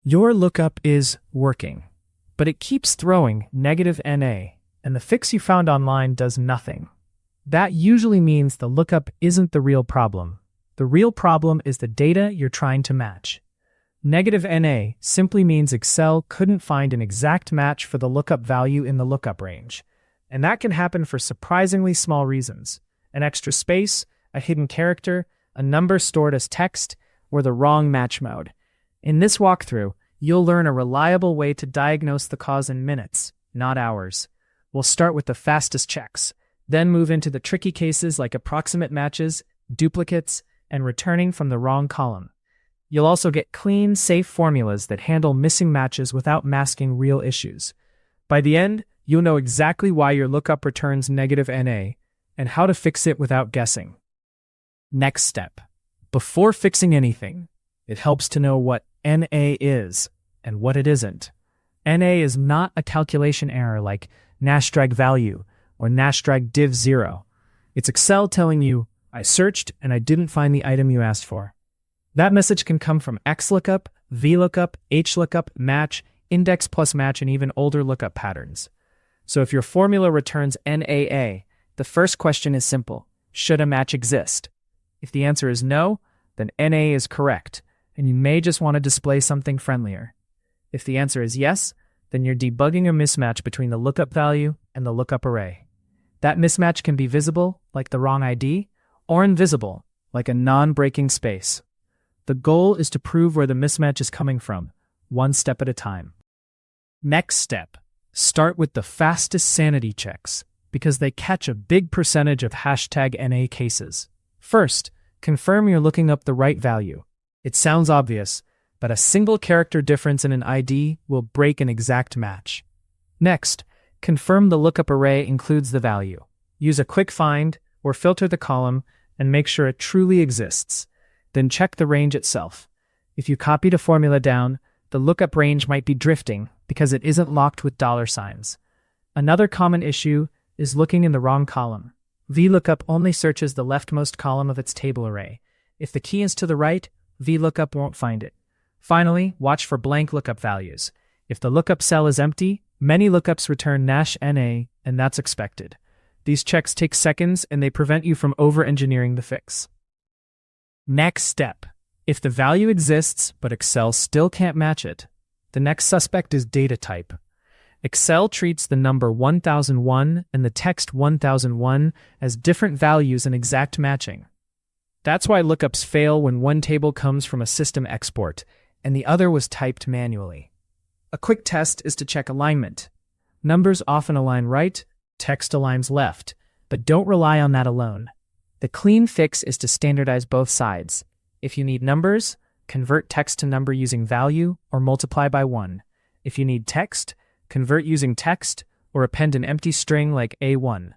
Your lookup is working, but it keeps throwing negative NA, and the fix you found online does nothing. That usually means the lookup isn't the real problem. The real problem is the data you're trying to match. Negative NA simply means Excel couldn't find an exact match for the lookup value in the lookup range. And that can happen for surprisingly small reasons. An extra space, a hidden character, a number stored as text, or the wrong match mode. In this walkthrough, you'll learn a reliable way to diagnose the cause in minutes, not hours. We'll start with the fastest checks, then move into the tricky cases like approximate matches, duplicates, and returning from the wrong column. You'll also get clean, safe formulas that handle missing matches without masking real issues. By the end, you'll know exactly why your lookup returns negative NA and how to fix it without guessing. Next step. Before fixing anything, it helps to know what NA is and what it isn't. NA is not a calculation error like #drag value or #drag div 0. It's Excel telling you, I searched and I didn't find the item you asked for. That message can come from XLOOKUP, VLOOKUP, HLOOKUP, match, index plus match, and even older lookup patterns. So if your formula returns NAA, the first question is simple. Should a match exist? If the answer is no, then NA is correct, and you may just want to display something friendlier. If the answer is yes, then you're debugging a mismatch between the lookup value and the lookup array. That mismatch can be visible, like the wrong ID, or invisible, like a non-breaking space. The goal is to prove where the mismatch is coming from, one step at a time. Next step. Start with the fastest sanity checks, because they catch a big percentage of #NA cases. First, confirm you're looking up the right value. It sounds obvious, but a single character difference in an ID will break an exact match. Next, confirm the lookup array includes the value. Use a quick find or filter the column and make sure it truly exists. Then check the range itself. If you copied a formula down, the lookup range might be drifting because it isn't locked with $signs. Another common issue is looking in the wrong column. VLOOKUP only searches the leftmost column of its table array. If the key is to the right, VLOOKUP won't find it. Finally, watch for blank lookup values. If the lookup cell is empty, many lookups return -NA, and that's expected. These checks take seconds and they prevent you from over-engineering the fix. Next step. If the value exists, but Excel still can't match it, the next suspect is data type. Excel treats the number 1001 and the text 1001 as different values in exact matching. That's why lookups fail when one table comes from a system export and the other was typed manually. A quick test is to check alignment. Numbers often align right, text aligns left, but don't rely on that alone. The clean fix is to standardize both sides. If you need numbers, convert text to number using value or multiply by 1. If you need text, convert using text or append an empty string like A1.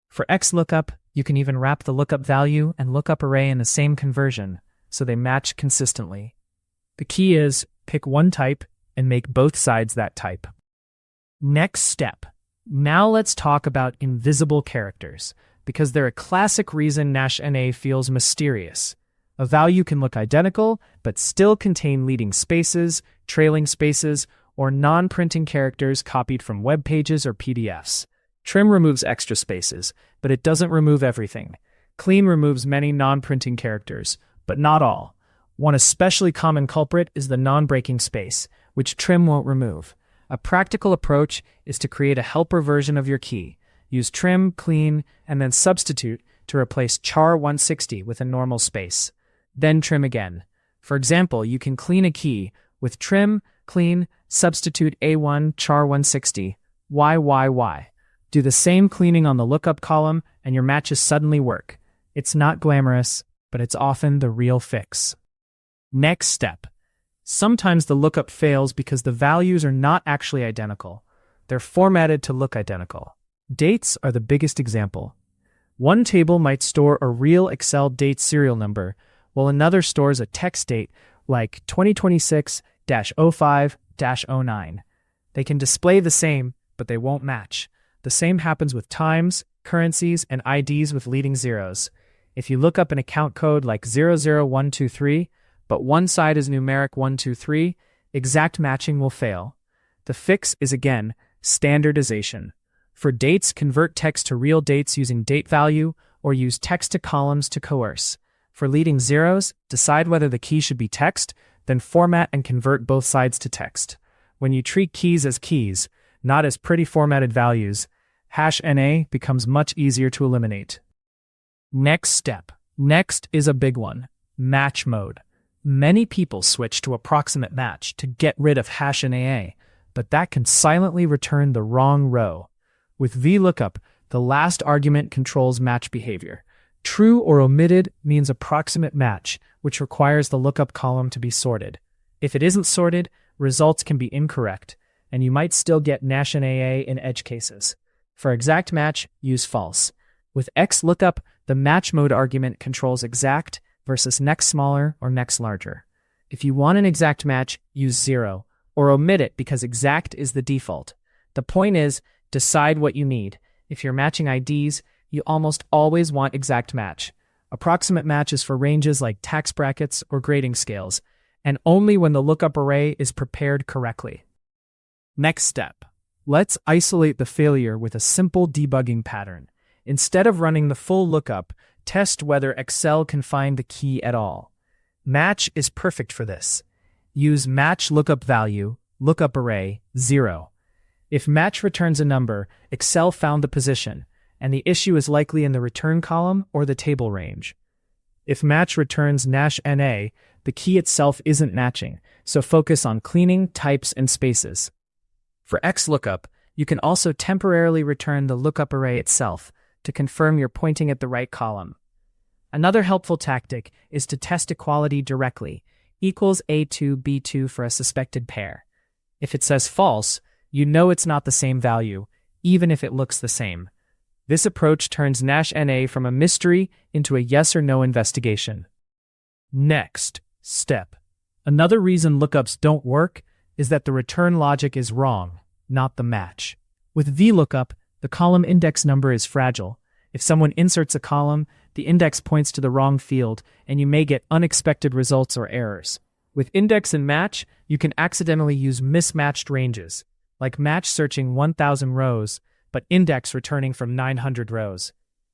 For XLOOKUP, you can even wrap the lookup value and lookup array in the same conversion, so they match consistently. The key is pick one type and make both sides that type. Next step. Now let's talk about invisible characters, because they're a classic reason #NA feels mysterious. A value can look identical, but still contain leading spaces, trailing spaces, or non-printing characters copied from web pages or PDFs. Trim removes extra spaces, but it doesn't remove everything. Clean removes many non-printing characters, but not all. One especially common culprit is the non-breaking space, which trim won't remove. A practical approach is to create a helper version of your key. Use trim, clean, and then substitute to replace char 160 with a normal space. Then trim again. For example, you can clean a key with trim, clean, substitute A1, char 160, YYY. Do the same cleaning on the lookup column and your matches suddenly work. It's not glamorous, but it's often the real fix. Next step. Sometimes the lookup fails because the values are not actually identical. They're formatted to look identical. Dates are the biggest example. One table might store a real Excel date serial number, while another stores a text date like 2026-05-09. They can display the same, but they won't match. The same happens with times, currencies, and IDs with leading zeros. If you look up an account code like 00123, but one side is numeric 123, exact matching will fail. The fix is again standardization. For dates, convert text to real dates using date value or use text to columns to coerce. For leading zeros, decide whether the key should be text, then format and convert both sides to text. When you treat keys as keys, not as pretty formatted values, #NA becomes much easier to eliminate. Next step. Next is a big one. Match mode. Many people switch to approximate match to get rid of #NA, but that can silently return the wrong row. With VLOOKUP, the last argument controls match behavior. True or omitted means approximate match, which requires the lookup column to be sorted. If it isn't sorted, results can be incorrect, and you might still get #NA in edge cases. For exact match, use false. With XLOOKUP, the match mode argument controls exact versus next smaller or next larger. If you want an exact match, use 0, or omit it because exact is the default. The point is, decide what you need. If you're matching IDs, you almost always want exact match. Approximate match is for ranges like tax brackets or grading scales, and only when the lookup array is prepared correctly. Next step. Let's isolate the failure with a simple debugging pattern. Instead of running the full lookup, test whether Excel can find the key at all. Match is perfect for this. Use match lookup value, lookup array, 0. If match returns a number, Excel found the position, and the issue is likely in the return column or the table range. If match returns #NA, the key itself isn't matching, so focus on cleaning, types, and spaces. For XLOOKUP, you can also temporarily return the lookup array itself to confirm you're pointing at the right column. Another helpful tactic is to test equality directly, equals A2, B2 for a suspected pair. If it says false, you know it's not the same value, even if it looks the same. This approach turns #NA from a mystery into a yes or no investigation. Next step. Another reason lookups don't work is that the return logic is wrong, not the match. With VLOOKUP, the column index number is fragile. If someone inserts a column, the index points to the wrong field, and you may get unexpected results or errors. With index and match, you can accidentally use mismatched ranges, like match searching 1,000 rows, but index returning from 900 rows.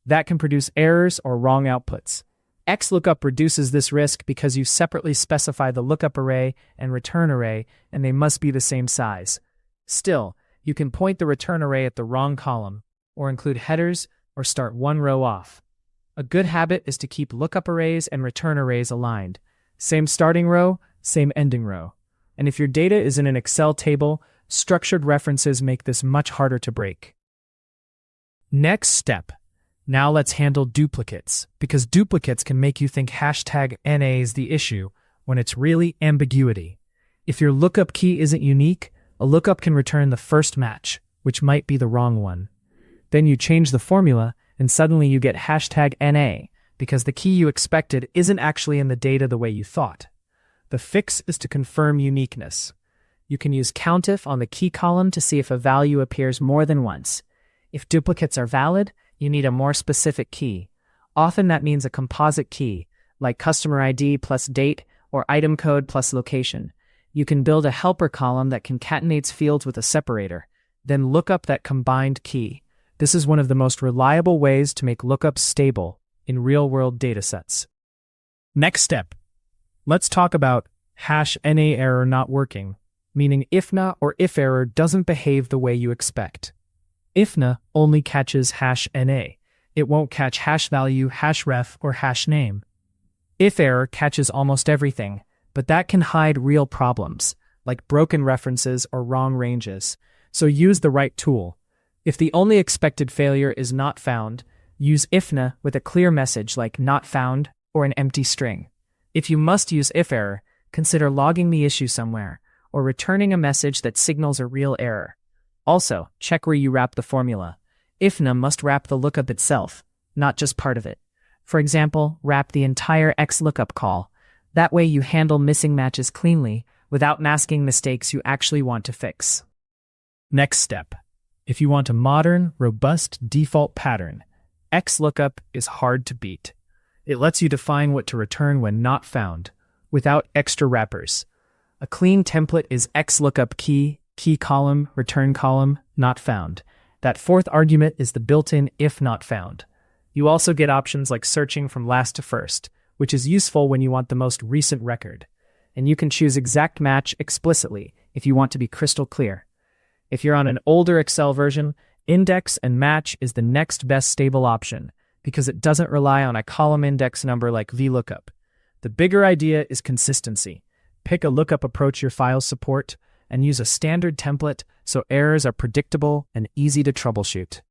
That can produce errors or wrong outputs. XLOOKUP reduces this risk because you separately specify the lookup array and return array, and they must be the same size. Still, you can point the return array at the wrong column, or include headers, or start one row off. A good habit is to keep lookup arrays and return arrays aligned. Same starting row, same ending row. And if your data is in an Excel table, structured references make this much harder to break. Next step. Now let's handle duplicates, because duplicates can make you think #NA is the issue when it's really ambiguity. If your lookup key isn't unique, a lookup can return the first match, which might be the wrong one. Then you change the formula, and suddenly you get #NA, because the key you expected isn't actually in the data the way you thought. The fix is to confirm uniqueness. You can use COUNTIF on the key column to see if a value appears more than once. If duplicates are valid, you need a more specific key. Often that means a composite key, like customer ID plus date or item code plus location. You can build a helper column that concatenates fields with a separator, then look up that combined key. This is one of the most reliable ways to make lookups stable in real-world datasets. Next step. Let's talk about #NA error not working, meaning IFNA or IFERROR doesn't behave the way you expect. IFNA only catches #NA. It won't catch hash value, #ref, or #name. IFERROR catches almost everything, but that can hide real problems, like broken references or wrong ranges. So use the right tool. If the only expected failure is not found, use IFNA with a clear message like not found or an empty string. If you must use IFERROR, consider logging the issue somewhere or returning a message that signals a real error. Also, check where you wrap the formula. IFNA must wrap the lookup itself, not just part of it. For example, wrap the entire XLOOKUP call. That way you handle missing matches cleanly without masking mistakes you actually want to fix. Next step. If you want a modern, robust default pattern, XLOOKUP is hard to beat. It lets you define what to return when not found, without extra wrappers. A clean template is XLOOKUP key column, return column, not found. That fourth argument is the built-in if not found. You also get options like searching from last to first, which is useful when you want the most recent record. And you can choose exact match explicitly if you want to be crystal clear. If you're on an older Excel version, index and match is the next best stable option because it doesn't rely on a column index number like VLOOKUP. The bigger idea is consistency. Pick a lookup approach your files support and use a standard template so errors are predictable and easy to troubleshoot.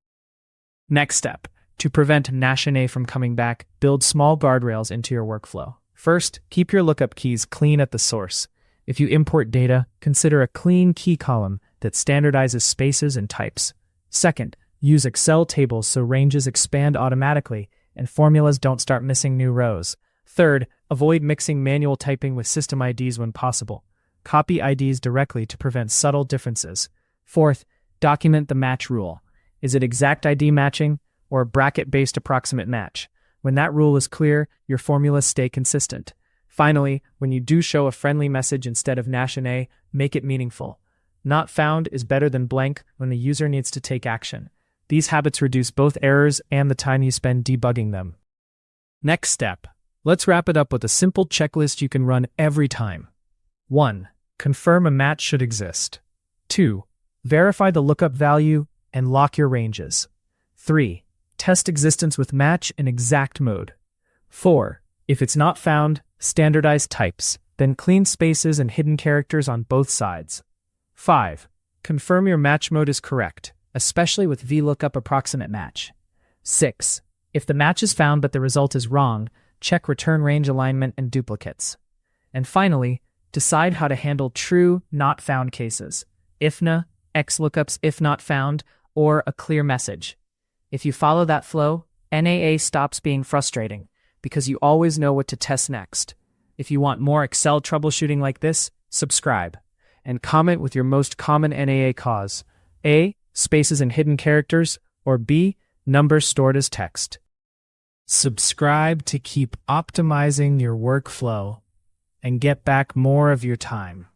Next step, to prevent -A from coming back, build small guardrails into your workflow. First, keep your lookup keys clean at the source. If you import data, consider a clean key column that standardizes spaces and types. Second, use Excel tables so ranges expand automatically and formulas don't start missing new rows. Third, avoid mixing manual typing with system IDs when possible. Copy IDs directly to prevent subtle differences. Fourth, document the match rule. Is it exact ID matching or a bracket-based approximate match? When that rule is clear, your formulas stay consistent. Finally, when you do show a friendly message instead of -A, make it meaningful. Not found is better than blank when the user needs to take action. These habits reduce both errors and the time you spend debugging them. Next step. Let's wrap it up with a simple checklist you can run every time. 1. Confirm a match should exist. 2. Verify the lookup value and lock your ranges. 3. Test existence with match in exact mode. 4. If it's not found, standardize types, then clean spaces and hidden characters on both sides. 5. Confirm your match mode is correct, especially with VLOOKUP approximate match. 6. If the match is found but the result is wrong, check return range alignment and duplicates. And finally, decide how to handle true not found cases, IFNA, XLOOKUPs if not found, or a clear message. If you follow that flow, NAA stops being frustrating because you always know what to test next. If you want more Excel troubleshooting like this, subscribe and comment with your most common NAA cause. A. Spaces and hidden characters, or B. Numbers stored as text. Subscribe to keep optimizing your workflow and get back more of your time.